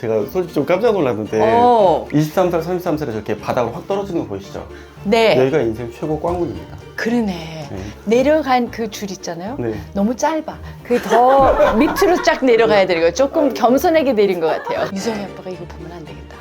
제가 솔직히 좀 깜짝 놀랐는데 23살, 33살에 저렇게 바닥으로 확 떨어지는 거 보이시죠? 네. 여기가 인생 최고 꽝군입니다. 그러네. 네. 내려간 그 줄 있잖아요. 네. 너무 짧아. 그게 더 밑으로 쫙 내려가야 되는 거예요. 조금 겸손하게 내린 것 같아요. 유성이 아빠가 이거 보면 안 되겠다.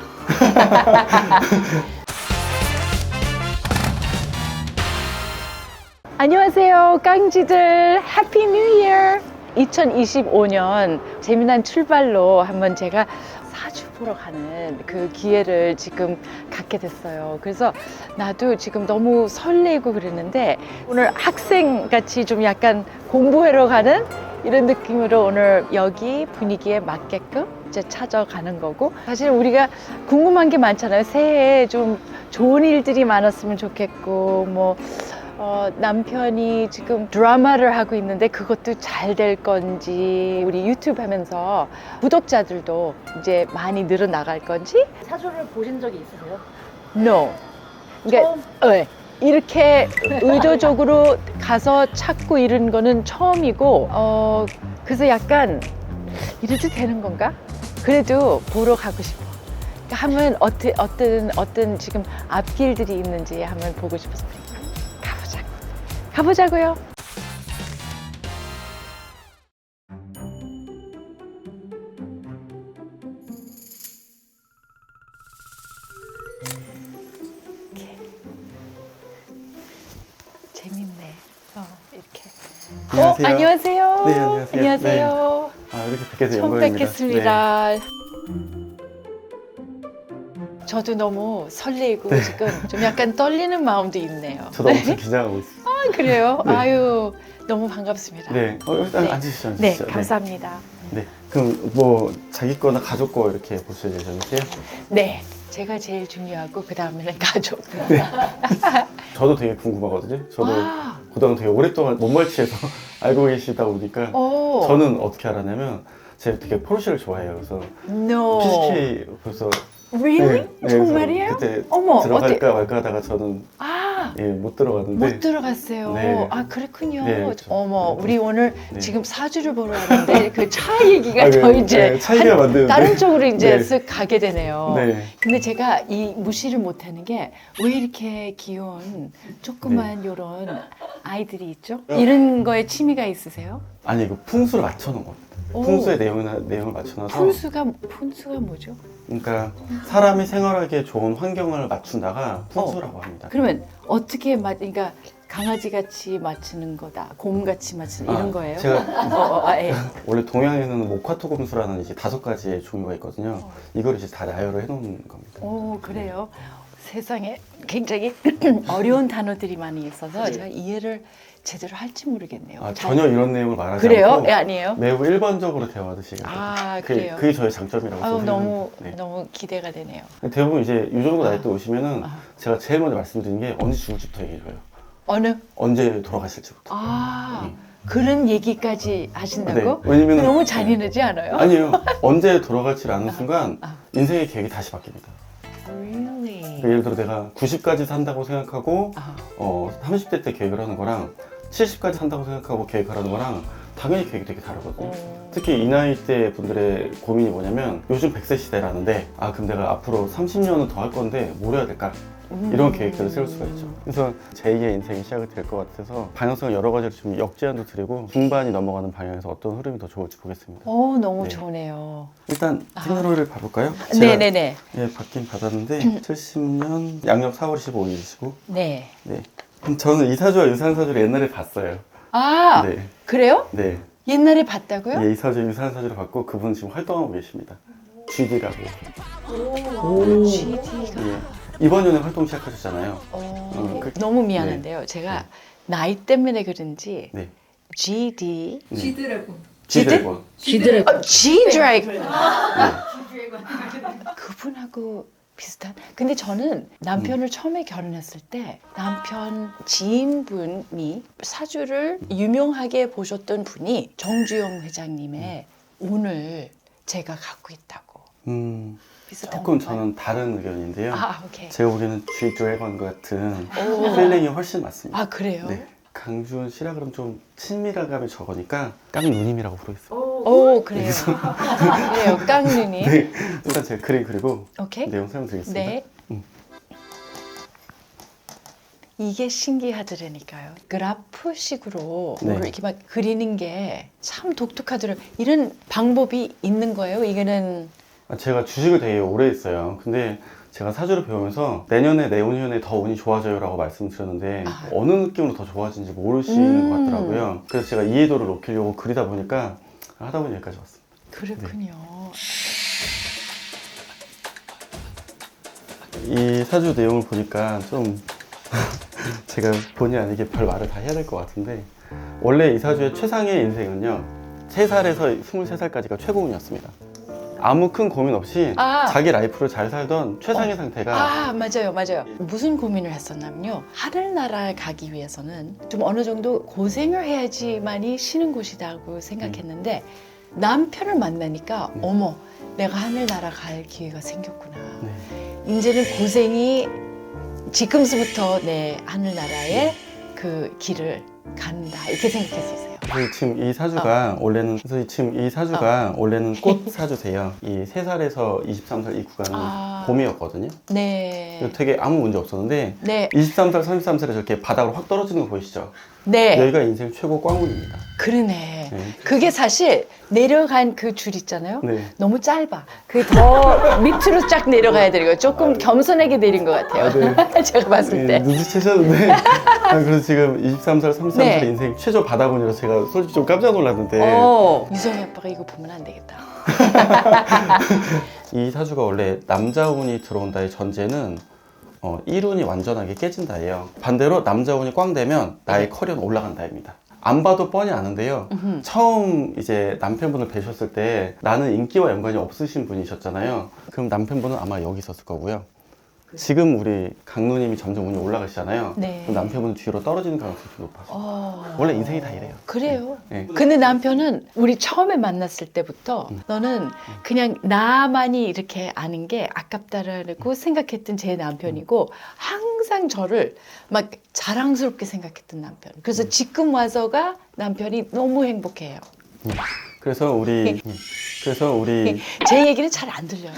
안녕하세요, 깡지들. 해피 뉴 이어! 2025년 재미난 출발로 한번 제가 사주 보러 가는 그 기회를 지금 갖게 됐어요. 그래서 나도 지금 너무 설레고 그랬는데 오늘 학생같이 좀 약간 공부하러 가는 이런 느낌으로 오늘 여기 분위기에 맞게끔 이제 찾아가는 거고, 사실 우리가 궁금한 게 많잖아요. 새해에 좀 좋은 일들이 많았으면 좋겠고, 뭐 남편이 지금 드라마를 하고 있는데 그것도 잘 될 건지, 우리 유튜브 하면서 구독자들도 이제 많이 늘어나갈 건지. 사주를 보신 적이 있으세요? No. 그러니까 이렇게 의도적으로 가서 찾고 이런 거는 처음이고, 그래서 약간 이래도 되는 건가? 그래도 보러 가고 싶어. 그러니까 한번 어떤 지금 앞길들이 있는지 한번 보고 싶어서 가보자고요. 재밌네. 이렇게. 안녕하세요. 안녕하세요. 네, 안녕하세요. 안녕하세요. 아, 이렇게 뵙게 돼서 처음 영광입니다. 뵙겠습니다. 저도 너무 설레고 지금 좀 약간 떨리는 마음도 있네요. 저도 엄청 긴장하고 있어요. 아, 그래요? 네. 아유, 너무 반갑습니다. 네, 일단 네. 앉으시죠. 네, 앉으시죠. 감사합니다. 네. 그럼 뭐 자기 거나 가족 거 이렇게 보실 예정이세요? 네, 제가 제일 중요하고 그 다음에는 가족. 저도 되게 궁금하거든요. 저도 와. 그동안 되게 오랫동안 못말치해서 알고 계시다 보니까 오. 저는 어떻게 알았냐면 제가 되게 포르쉐를 좋아해요. 그래서 No. PCK 벌써 Really? 그래서 정말이에요? 그때 어머, 들어갈까 말까 하다가 저는 아, 못 들어갔는데 못 들어갔어요. 네. 아, 그렇군요. 네, 그렇죠. 어머, 네. 우리 오늘 네. 지금 사주를 보러 왔는데 그 차 얘기가 아, 더 네, 이제 네, 차이가 만드는데. 다른 쪽으로 이제 네. 쓱 가게 되네요. 네. 근데 제가 이 무시를 못하는 게 왜 이렇게 귀여운 조그만 요런 아이들이 있죠? 이런 거에 취미가 있으세요? 아니 이거 풍수를 맞춰놓은 겁니다. 오. 풍수의 내용을 맞춰놔서 푼수가 뭐죠? 그러니까 사람이 생활하기에 좋은 환경을 맞춘다가 풍수라고 합니다. 그러면 어떻게 그러니까 강아지 같이 맞추는 거다, 곰 같이 맞추는 이런 거예요? 제가 예. 원래 동양에는 모카토곰수라는 이제 5가지의 종류가 있거든요. 이걸 이제 다 나열을 해놓은 겁니다. 오, 그래요. 세상에 굉장히 어려운 단어들이 많이 있어서 제가 이해를 제대로 할지 모르겠네요. 아, 전혀 이런 내용을 말하지 그래요? 않고 예, 아니에요? 매우 일반적으로 대화하듯이 아, 그래요? 그게 저의 장점이라고 아유, 생각합니다. 네. 너무 기대가 되네요. 대부분 이제 이 정도 나이 때 오시면은 아. 제가 제일 먼저 말씀드리는 게 언제 죽을지부터 얘기해줘요. 어느? 언제 돌아가실지부터. 아, 그런 얘기까지 하신다고? 네, 왜냐면은 너무 잔인하지 않아요? 아니에요. 언제 돌아갈지 아는 순간 인생의 계획이 다시 바뀝니다. Really? 그러니까 예를 들어 내가 90까지 산다고 생각하고 아. 30대 때 계획을 하는 거랑 70까지 산다고 생각하고 계획을 하는 거랑 당연히 계획이 되게 다르거든요. 특히 이 나이 대 분들의 고민이 뭐냐면 요즘 100세 시대라는데 그럼 내가 앞으로 30년은 더 할 건데 뭘 해야 될까? 이런 계획들을 세울 수가 있죠. 그래서 제2의 인생이 시작이 될 것 같아서 방향성을 여러 가지로 좀 역제안도 드리고 중반이 넘어가는 방향에서 어떤 흐름이 더 좋을지 보겠습니다. 너무 네. 좋네요. 일단 생년월일을 봐볼까요? 네네네. 예, 받긴 받았는데 70년 양력 4월 15일이시고 네. 네. 저는 이 사주와 유사한 사주를 옛날에 봤어요. 아, 네. 그래요? 네. 옛날에 봤다고요? 예, 이 사주 유사한 사주를 봤고 그분은 지금 활동하고 계십니다. GD라고. GD가. 예. 이번 년에 활동 시작하셨잖아요. 너무 미안한데요. 제가 나이 때문에 그런지 네. GD. G드래곤. G드래곤. G드래곤. G드래곤. 그분하고 비슷한. 근데 저는 남편을 처음에 결혼했을 때 남편 지인분이 사주를 유명하게 보셨던 분이 정주영 회장님의 운을 제가 갖고 있다고. 비슷한 조금 건가요? 저는 다른 의견인데요. 오케이. 제가 보기에는 G드래곤 같은 오. 필링이 훨씬 맞습니다. 그래요? 네. 강준 씨라 그러면 좀 친밀감이 적으니까 깡누님이라고 부르겠어요. 오, 그래요. 그래요, 깡눈이. 네, 일단 제가 그림 그리고 오케이. 내용 설명드리겠습니다. 네. 이게 신기하더라니까요. 그래프식으로 네. 이렇게 막 그리는 게 참 독특하더라고요. 이런 방법이 있는 거예요? 이거는 제가 주식을 되게 오래 했어요. 근데 제가 사주를 배우면서 내년에 내후년에 더 운이 좋아져요 라고 말씀드렸는데 어느 느낌으로 더 좋아지는지 모르시는 것 같더라고요. 그래서 제가 이해도를 높이려고 그리다 보니까 하다 보니 여기까지 왔습니다. 그렇군요. 이 사주 내용을 보니까 좀 제가 본의 아니게 별 말을 다 해야 될 것 같은데 원래 이 사주의 최상의 인생은요 3살에서 23살까지가 최고운이었습니다. 아무 큰 고민 없이 자기 라이프를 잘 살던 최상의 상태가 맞아요. 무슨 고민을 했었냐면요. 하늘나라에 가기 위해서는 좀 어느 정도 고생을 해야지만이 쉬는 곳이라고 생각했는데 남편을 만나니까 어머, 내가 하늘나라 갈 기회가 생겼구나. 네. 이제는 고생이 지금부터 내 하늘나라의 그 길을 간다. 이렇게 생각했었어요. 그래서 지금 이 사주가 원래는 꽃 사주세요. 이 3살에서 23살 이 구간은 봄이었거든요. 네. 되게 아무 문제 없었는데 네. 23살, 33살에 저렇게 바닥으로 확 떨어지는 거 보이시죠? 네. 여기가 인생 최고 꽝운입니다. 그러네. 네. 그게 사실 내려간 그 줄 있잖아요. 네. 너무 짧아. 그게 더 밑으로 쫙 내려가야 되는 거예요. 조금 겸손하게 내린 것 같아요. 제가 봤을 때. 눈치채셨는데 그래서 지금 23살, 33살 네. 인생 최저 바닥운이라 제가 솔직히 좀 깜짝 놀랐는데 유성이 아빠가 이거 보면 안 되겠다. 이 사주가 원래 남자운이 들어온다의 전제는 일운이 완전하게 깨진다예요. 반대로 남자운이 꽝 되면 나의 커리어는 올라간다입니다. 안 봐도 뻔히 아는데요. 처음 이제 남편분을 뵈셨을 때 나는 인기와 연관이 없으신 분이셨잖아요. 그럼 남편분은 아마 여기 있었을 거고요. 지금 우리 강누님이 점점 운이 올라가시잖아요. 네. 그럼 남편분은 뒤로 떨어지는 가능성이 좀 높아요. 원래 인생이 다 이래요. 그래요. 네. 근데 남편은 우리 처음에 만났을 때부터 너는 그냥 나만이 이렇게 아는 게 아깝다라고 생각했던 제 남편이고 항상 저를 막 자랑스럽게 생각했던 남편. 그래서 지금 와서가 남편이 너무 행복해요. 그래서 우리 제 얘기는 잘 안 들려요.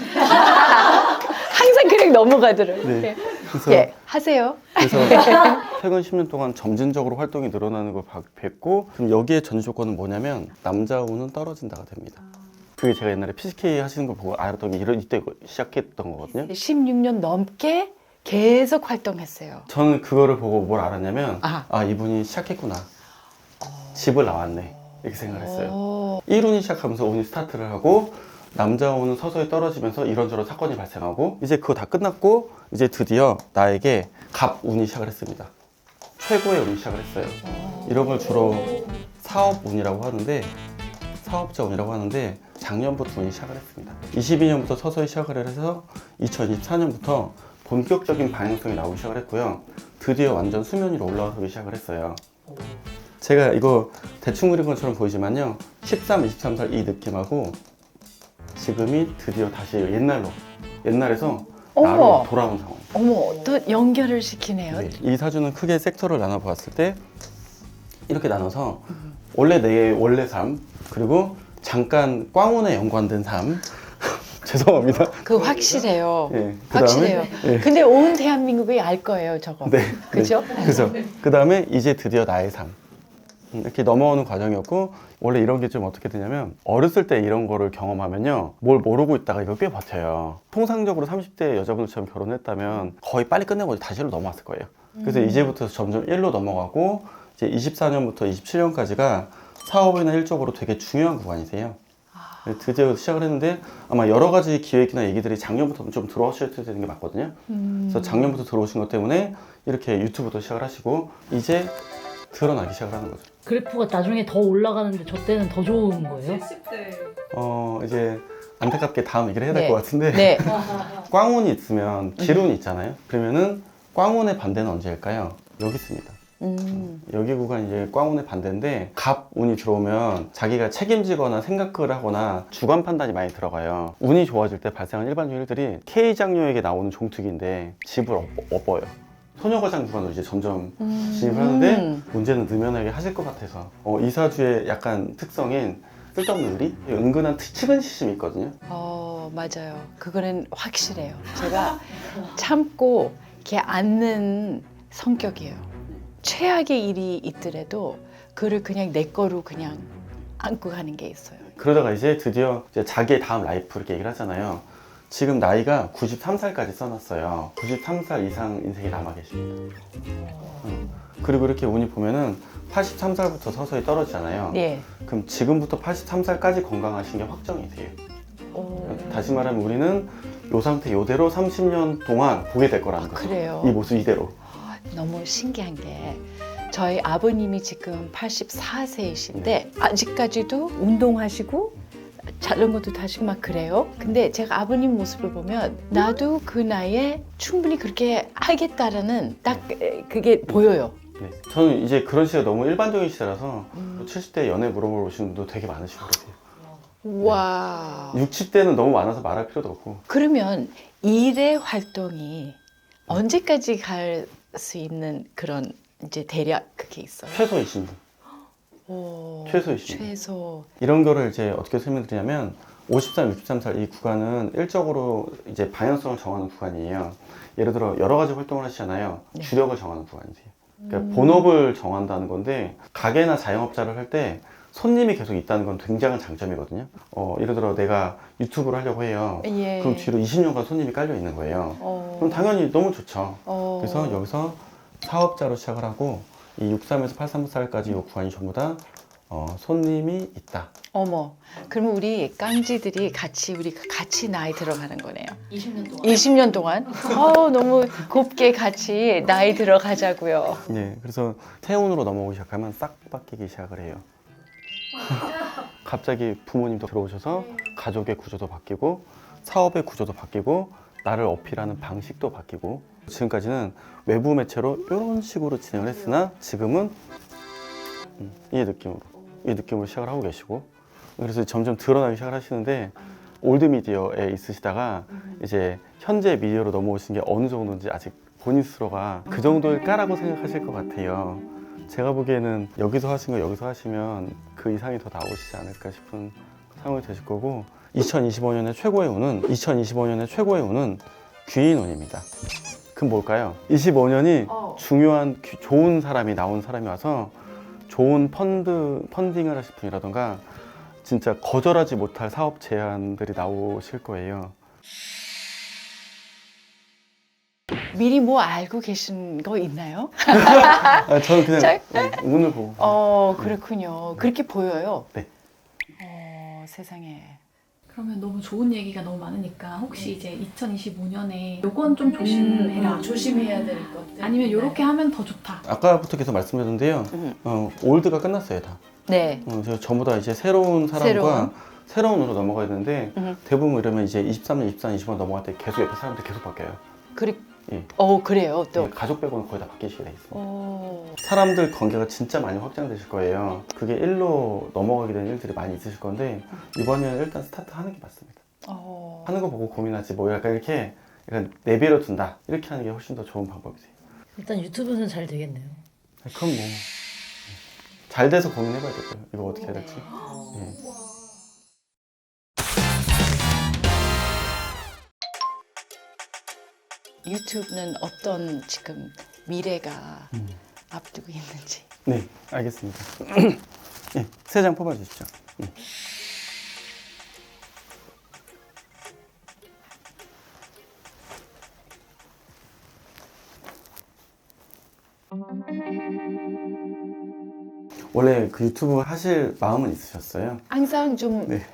항상 그냥 넘어가더라고요. 네. 그래서 예, 하세요. 그래서 최근 10년 동안 점진적으로 활동이 늘어나는 걸 뵀고 그럼 여기에 전제 조건은 뭐냐면 남자운은 떨어진다가 됩니다. 그게 제가 옛날에 PCK 하시는 걸 보고 알았던 게 이때 시작했던 거거든요. 16년 넘게 계속 활동했어요. 저는 그거를 보고 뭘 알았냐면 이분이 시작했구나. 집을 나왔네. 이렇게 생각을 했어요. 1운이 시작하면서 운이 스타트를 하고 남자운은 서서히 떨어지면서 이런저런 사건이 발생하고 이제 그거 다 끝났고 이제 드디어 나에게 갑운이 시작을 했습니다. 최고의 운이 시작을 했어요. 이런 걸 주로 사업운이라고 하는데 사업자 운이라고 하는데 작년부터 운이 시작을 했습니다. 22년부터 서서히 시작을 해서 2024년부터 본격적인 방향성이 나오기 시작을 했고요. 드디어 완전 수면 위로 올라가기 시작을 했어요. 제가 이거 대충 그린 것처럼 보이지만요 13, 23살 이 느낌하고 지금이 드디어 다시 옛날에서 나로 돌아온 상황. 어머, 또 연결을 시키네요. 네, 이 사주는 크게 섹터를 나눠보았을 때 이렇게 나눠서 원래 내 원래 삶 그리고 잠깐 꽝운에 연관된 삶 죄송합니다. 그 확실해요. 네, 확실해요. 근데 온 대한민국이 알 거예요, 저거. 네, 그죠? 그죠. 그 다음에 이제 드디어 나의 삶. 이렇게 넘어오는 과정이었고 원래 이런 게 좀 어떻게 되냐면 어렸을 때 이런 거를 경험하면요 뭘 모르고 있다가 이거 꽤 버텨요. 통상적으로 30대 여자분들처럼 결혼했다면 거의 빨리 끝내고 다시로 넘어왔을 거예요. 그래서 이제부터 점점 1로 넘어가고 이제 24년부터 27년까지가 사업이나 일적으로 되게 중요한 구간이세요. 드디어 시작을 했는데 아마 여러 가지 기획이나 얘기들이 작년부터 좀 들어오셔야 되는 게 맞거든요. 그래서 작년부터 들어오신 것 때문에 이렇게 유튜브도 시작을 하시고 이제 드러나기 시작을 하는 거죠. 그래프가 나중에 더 올라가는데 저 때는 더 좋은 거예요? 이제 안타깝게 다음 얘기를 해야 될 네. 것 같은데 네. 꽝운이 있으면 기운이 있잖아요. 그러면은 꽝운의 반대는 언제일까요? 여기 있습니다. 여기 구간이 이제 꽝운의 반대인데 갑운이 들어오면 자기가 책임지거나 생각을 하거나 주관 판단이 많이 들어가요. 운이 좋아질 때 발생하는 일반적인 일들이 K장녀에게 나오는 종특인데 집을 업어요. 소녀과장 구간으로 이제 점점 진입을 하는데 문제는 느면하게 하실 것 같아서 이사주의 약간 특성인 쓸데없는 의리? 은근한 측은시심이 있거든요. 맞아요. 그거는 확실해요. 제가 참고 이렇게 앉는 성격이에요. 최악의 일이 있더라도 그를 그냥 내 거로 그냥 안고 가는 게 있어요. 그러다가 이제 드디어 이제 자기의 다음 라이프 이렇게 얘기를 하잖아요. 지금 나이가 93살까지 써놨어요. 93살 이상 인생이 남아 계십니다. 그리고 이렇게 운이 보면은 83살부터 서서히 떨어지잖아요. 예. 그럼 지금부터 83살까지 건강하신 게 확정이 돼요. 오, 다시 말하면 우리는 이 상태 이대로 30년 동안 보게 될 거라는 거죠. 그래요. 이 모습 이대로. 너무 신기한 게 저희 아버님이 지금 84세이신데 아직까지도 운동하시고 자전거도 타시고 막 그래요. 근데 제가 아버님 모습을 보면 나도 그 나이에 충분히 그렇게 하겠다라는 딱 그게 보여요. 네. 저는 이제 그런 시대가 너무 일반적인 시대라서 70대 연애 물어보시는 분도 되게 많으시고 그러세요. 와. 60대는 너무 많아서 말할 필요도 없고. 그러면 일의 활동이 언제까지 갈 수 있는 그런 이제 대략 그게 있어요? 최소 20년. 오, 최소 20년. 최소. 이런 거를 이제 어떻게 설명드리냐면 53, 63살 이 구간은 일적으로 이제 방향성을 정하는 구간이에요. 예를 들어 여러 가지 활동을 하시잖아요. 네. 주력을 정하는 구간이세요. 그러니까 본업을 정한다는 건데 가게나 자영업자를 할 때 손님이 계속 있다는 건 굉장한 장점이거든요. 예를 들어 내가 유튜브를 하려고 해요. 예. 그럼 뒤로 20년간 손님이 깔려 있는 거예요. 그럼 당연히 너무 좋죠. 그래서 여기서 사업자로 시작을 하고 이 63에서 83살까지 이 구간이 전부 다 손님이 있다. 어머, 그러면 우리 깡지들이 우리 같이 나이 들어가는 거네요. 20년 동안. 20년 동안? 너무 곱게 같이 나이 들어가자고요. 네, 그래서 태운으로 넘어오기 시작하면 싹 바뀌기 시작을 해요. 갑자기 부모님도 들어오셔서 가족의 구조도 바뀌고 사업의 구조도 바뀌고 나를 어필하는 방식도 바뀌고 지금까지는 외부 매체로 이런 식으로 진행을 했으나 지금은 이 느낌으로 시작을 하고 계시고 그래서 점점 드러나기 시작을 하시는데 올드 미디어에 있으시다가 이제 현재 미디어로 넘어오신 게 어느 정도인지 아직 본인 스스로가 그 정도일까라고 생각하실 것 같아요. 제가 보기에는 여기서 하신 거 여기서 하시면 그 이상이 더 나오시지 않을까 싶은 상황이 되실 거고 2025년의 최고의 운은 귀인운입니다. 그럼 뭘까요? 25년이 중요한 좋은 사람이 나온 사람이 와서 좋은 펀딩을 하실 분이라던가 진짜 거절하지 못할 사업 제안들이 나오실 거예요. 미리 뭐 알고 계신 거 있나요? 저는 그냥 운을 보고. 그렇군요. 그렇게 보여요. 네. 세상에. 그러면 너무 좋은 얘기가 너무 많으니까 혹시 이제 2025년에 요건 좀 조심해라. 조심해야 될 것들. 아니면 요렇게 하면 더 좋다. 아까부터 계속 말씀드렸는데요. 올드가 끝났어요, 다. 네. 그래서 전부 다 이제 새로운 사람과 새로운 운으로 넘어가야 되는데 대부분 이러면 이제 23년, 24년, 25년 넘어갈 때 계속 옆에 사람들이 계속 바뀌어요. 예. 그래요. 또. 예, 가족 빼고는 거의 다 바뀌시게 돼 있어요. 사람들 관계가 진짜 많이 확장되실 거예요. 그게 일로 넘어가게 되는 일들이 많이 있으실 건데 이번에는 일단 스타트 하는 게 맞습니다. 하는 거 보고 고민하지 뭐 약간 이렇게 약간 내버려 둔다 이렇게 하는 게 훨씬 더 좋은 방법이세요. 일단 유튜브는 잘 되겠네요. 그럼 뭐 잘 돼서 고민해봐야 되고요. 이거 어떻게 해야 될지. 예. 유튜브는 어떤 지금 미래가 앞두고 있는지. 네, 알겠습니다. 네, 3장 뽑아주십시오. 원래 그 유튜브 하실 마음은 있으셨어요? 항상 좀 네.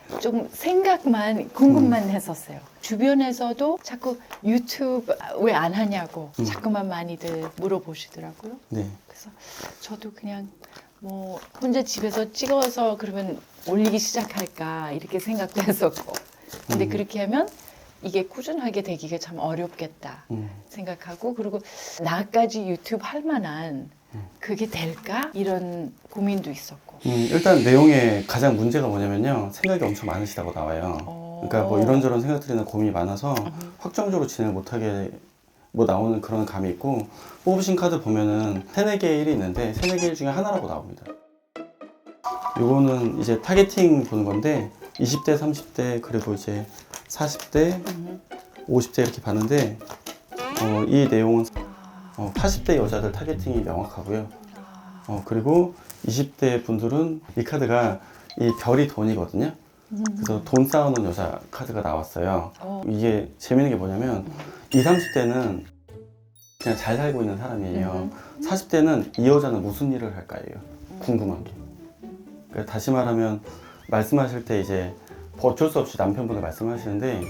생각만 궁금만 했었어요. 주변에서도 자꾸 유튜브 왜 안 하냐고 자꾸만 많이들 물어보시더라고요. 네. 그래서 저도 그냥 뭐 혼자 집에서 찍어서 그러면 올리기 시작할까 이렇게 생각도 했었고 근데 그렇게 하면 이게 꾸준하게 되기가 참 어렵겠다 생각하고 그리고 나까지 유튜브 할 만한 그게 될까? 이런 고민도 있었고 일단 내용에 가장 문제가 뭐냐면요 생각이 엄청 많으시다고 나와요. 그러니까 뭐 이런저런 생각들이나 고민이 많아서 확정적으로 진행을 못하게 뭐 나오는 그런 감이 있고 뽑으신 카드 보면은 3, 4개의 일이 있는데 3, 4개 일 중에 하나라고 나옵니다. 요거는 이제 타겟팅 보는 건데 20대, 30대 그리고 이제 40대, 50대 이렇게 봤는데 이 내용은 80대 여자들 타겟팅이 명확하고요. 그리고 20대 분들은 이 카드가 이 별이 돈이거든요. 그래서 돈 쌓아놓은 여자 카드가 나왔어요. 이게 재밌는 게 뭐냐면 20, 30대는 그냥 잘 살고 있는 사람이에요. 40대는 이 여자는 무슨 일을 할까예요. 궁금한 게. 그러니까 다시 말하면 말씀하실 때 이제 어쩔 수 없이 남편분을 말씀하시는데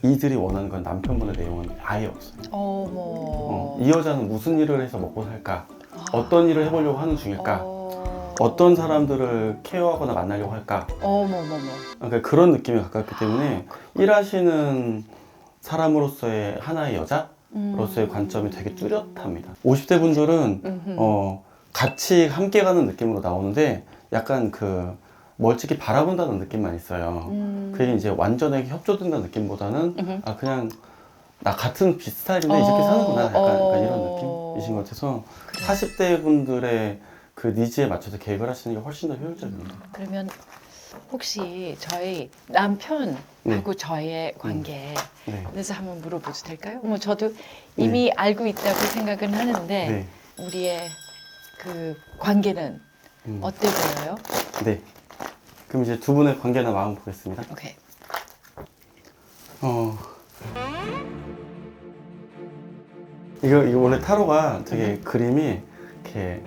이들이 원하는 건 남편분의 내용은 아예 없어요. 어머. 이 여자는 무슨 일을 해서 먹고 살까? 어떤 일을 해보려고 하는 중일까? 어떤 사람들을 케어하거나 만나려고 할까? 어머머머. 그러니까 그런 느낌에 가깝기 때문에 일하시는 사람으로서의 하나의 여자로서의 관점이 되게 뚜렷합니다. 50대 분들은 같이 함께 가는 느낌으로 나오는데 약간 그 멀찍이 바라본다는 느낌만 있어요. 그게 이제 완전하게 협조된다는 느낌보다는 그냥 나 같은 비슷하긴데 이렇게 사는구나 약간 이런 느낌이신 것 같아서 40대 분들의 그 니즈에 맞춰서 계획을 하시는 게 훨씬 더 효율적입니다. 그러면 혹시 저희 남편하고 저의 관계에 네. 대해서 한번 물어봐도 될까요? 뭐 저도 이미 알고 있다고 생각은 하는데 네. 우리의 그 관계는 어때 보여요? 네. 그럼 이제 두 분의 관계나 마음 보겠습니다. 오케이. 이거 원래 타로가 되게 그림이 이렇게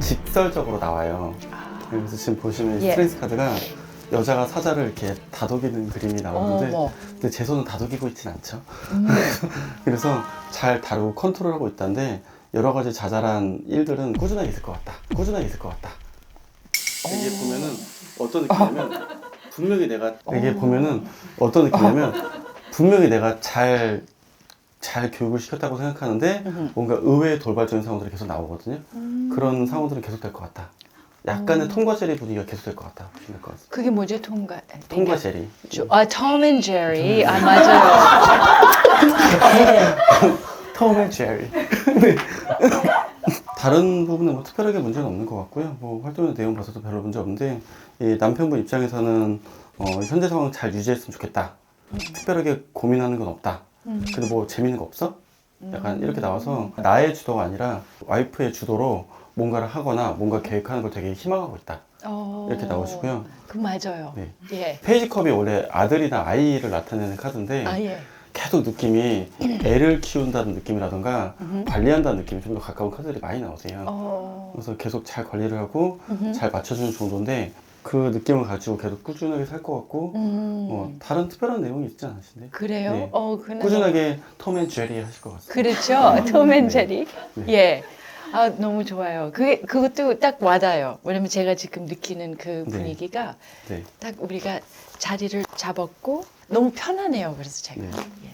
직설적으로 나와요. 그래서 지금 보시면 이 예. 스트레스 카드가 여자가 사자를 이렇게 다독이는 그림이 나오는데 어머. 근데 제 손은 다독이고 있진 않죠. 그래서 잘 다루고 컨트롤하고 있다는데 여러 가지 자잘한 일들은 꾸준하게 있을 것 같다. 꾸준하게 있을 것 같다. 이게 보면은 어떤 느낌이냐면 분명히 내가 이게 보면은 어떤 느낌이냐면 분명히 내가 잘 교육을 시켰다고 생각하는데 뭔가 의외의 돌발적인 상황들이 계속 나오거든요. 그런 상황들은 계속될 것 같다. 약간의 톰과 제리 분위기가 계속될 것 같다. 보시면 될 것 같습니다. 그게 뭐죠? 톰과 제리. 톰 앤 제리. 아 맞아요. 톰 앤 제리. 네. 다른 부분은 뭐 특별하게 문제는 없는 것 같고요. 뭐 활동의 내용 봐서도 별로 문제 없는데 이 남편분 입장에서는 현재 상황 잘 유지했으면 좋겠다. 특별하게 고민하는 건 없다. 근데 뭐 재밌는 거 없어? 약간 이렇게 나와서 나의 주도가 아니라 와이프의 주도로 뭔가를 하거나 뭔가 계획하는 걸 되게 희망하고 있다. 이렇게 나오시고요. 그 맞아요. 네. 예. 페이지 컵이 원래 아들이나 아이를 나타내는 카드인데 아 예. 계속 느낌이 애를 키운다는 느낌이라던가 관리한다는 느낌이 좀 더 가까운 카드들이 많이 나오세요. 그래서 계속 잘 관리를 하고 잘 맞춰주는 정도인데 그 느낌을 가지고 계속 꾸준하게 살 것 같고 다른 특별한 내용이 있지 않으신데 그래요? 네. 그날 꾸준하게 톰 앤 제리 하실 것 같습니다. 그렇죠. 톰 앤 네. 제리. 네. 예. 아 너무 좋아요. 그것도 딱 와닿아요. 왜냐면 제가 지금 느끼는 그 네. 분위기가 네. 딱 우리가 자리를 잡았고 너무 편하네요. 그래서 제가 네. 예.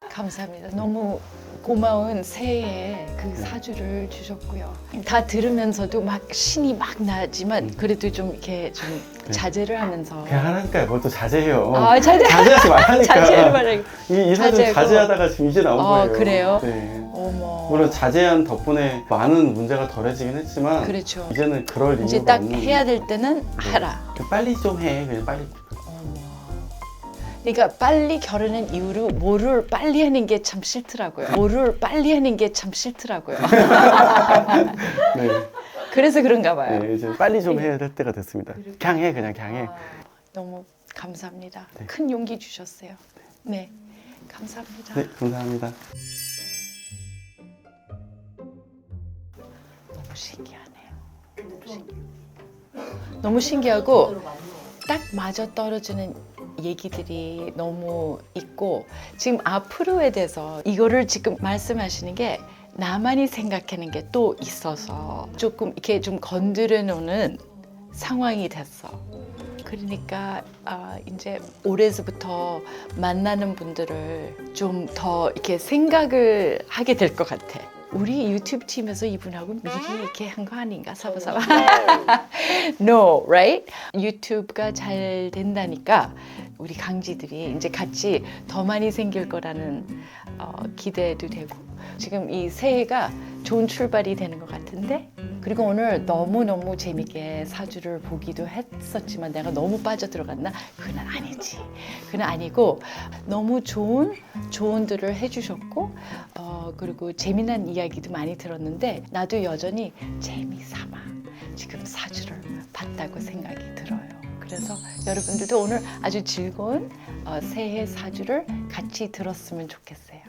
감사합니다. 너무 고마운 새해에 그 사주를 주셨고요. 다 들으면서도 막 신이 막 나지만 그래도 좀 이렇게 좀 자제를 하면서 그냥 하라니까요. 뭘 또 자제해요. 자제하지 말라니까. 자제를 말하기. 이 사주 자제하고. 자제하다가 지금 이제 나온 거예요. 그래요? 네. 어머. 물론 자제한 덕분에 많은 문제가 덜해지긴 했지만 그렇죠. 이제는 그럴 이제 이유가 딱 없는 해야 될 때는 하라. 빨리 좀 해. 그냥 빨리. 그러니까 빨리 결혼한 이후로 뭐를 빨리 하는 게 참 싫더라고요. 뭐를 빨리 하는 게 참 싫더라고요. 네. 그래서 그런가 봐요. 네, 이제 빨리 좀 해야 될 때가 됐습니다. 그냥 해, 그냥 해. 너무 감사합니다. 네. 큰 용기 주셨어요. 네, 감사합니다. 네, 감사합니다. 너무 신기하네요. 너무 신기하고 딱 맞아 떨어지는 얘기들이 너무 있고 지금 앞으로에 대해서 이거를 지금 말씀하시는 게 나만이 생각하는 게 또 있어서 조금 이렇게 좀 건드려 놓는 상황이 됐어. 그러니까 이제 올해서부터 만나는 분들을 좀 더 이렇게 생각을 하게 될 것 같아. 우리 유튜브 팀에서 이분하고 미리 이렇게 한 거 아닌가? 사바사바. No, right? 유튜브가 잘 된다니까 우리 강지들이 이제 같이 더 많이 생길 거라는 기대도 되고 지금 이 새해가 좋은 출발이 되는 것 같은데 그리고 오늘 너무너무 재밌게 사주를 보기도 했었지만 내가 너무 빠져들어갔나? 그건 아니지. 그건 아니고 너무 좋은 조언들을 해주셨고 그리고 재미난 이야기도 많이 들었는데 나도 여전히 재미삼아 지금 사주를 봤다고 생각이 들어요. 그래서 여러분들도 오늘 아주 즐거운 새해 사주를 같이 들었으면 좋겠어요.